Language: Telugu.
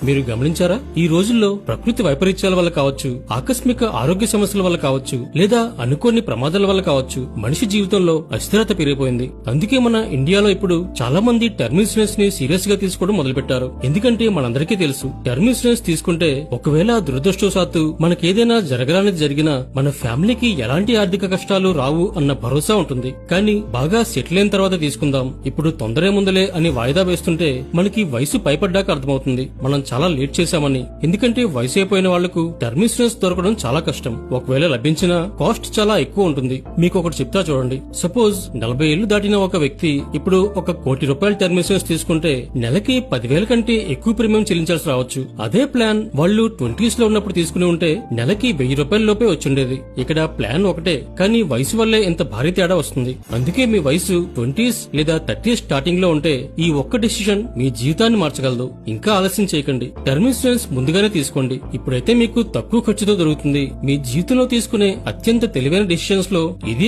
మీరు గమనించారా? ఈ రోజుల్లో ప్రకృతి వైపరీత్యాల వల్ల కావచ్చు, ఆకస్మిక ఆరోగ్య సమస్యల వల్ల కావచ్చు, లేదా అనుకోని ప్రమాదాల వల్ల కావచ్చు, మనిషి జీవితంలో అస్థిరత పెరిగిపోయింది. అందుకే మన ఇండియాలో ఇప్పుడు చాలా మంది టర్మ్ ఇన్సూరెన్స్ ని సీరియస్ గా తీసుకోవడం మొదలుపెట్టారు. ఎందుకంటే మనందరికీ తెలుసు, టర్మ్ ఇన్సూరెన్స్ తీసుకుంటే ఒకవేళ దురదృష్టవశాత్తు మనకేదైనా జరగరానిది జరిగినా మన ఫ్యామిలీకి ఎలాంటి ఆర్థిక కష్టాలు రావు అన్న భరోసా ఉంటుంది. కానీ బాగా సెటిల్ అయిన తర్వాత తీసుకుందాం, ఇప్పుడు తొందరే ముందలే అని వాయిదా వేస్తుంటే మనకి వయసు పైపడ్డాక అర్థమవుతుంది మనం చాలా లేట్ చేశామని. ఎందుకంటే వయసు అయిపోయిన వాళ్లకు టర్మ్ ఇన్సూరెన్స్ దొరకడం చాలా కష్టం. ఒకవేళ లభించినా కాస్ట్ చాలా ఎక్కువ ఉంటుంది. మీకు ఒకటి చెప్తా చూడండి. సపోజ్ 40 ఏళ్లు దాటిన ఒక వ్యక్తి ఇప్పుడు ఒక ₹1,00,00,000 టర్మ్ ఇన్సూరెన్స్ తీసుకుంటే నెలకి 10,000 కంటే ఎక్కువ ప్రీమియం చెల్లించాల్సి రావచ్చు. అదే ప్లాన్ వాళ్ళు 20s లో ఉన్నప్పుడు తీసుకుని ఉంటే నెలకి ₹1,000 లోపే వచ్చుండేది. ఇక్కడ ప్లాన్ ఒకటే, కానీ వయసు వల్లే ఇంత భారీ తేడా వస్తుంది. అందుకే మీ వయసు 20s లేదా 30s స్టార్టింగ్ లో ఉంటే ఈ ఒక్క డిసిషన్ మీ జీవితాన్ని మార్చగలదు. ఇంకా ఆలస్యం చేయకండి, టర్మ్ ఇన్సూరెన్స్ ముందుగానే తీసుకోండి. ఇప్పుడైతే మీకు తక్కువ ఖర్చుతో దొరుకుతుంది. మీ జీవితంలో తీసుకునే అత్యంత తెలివైన డిసిషన్స్ లో ఇది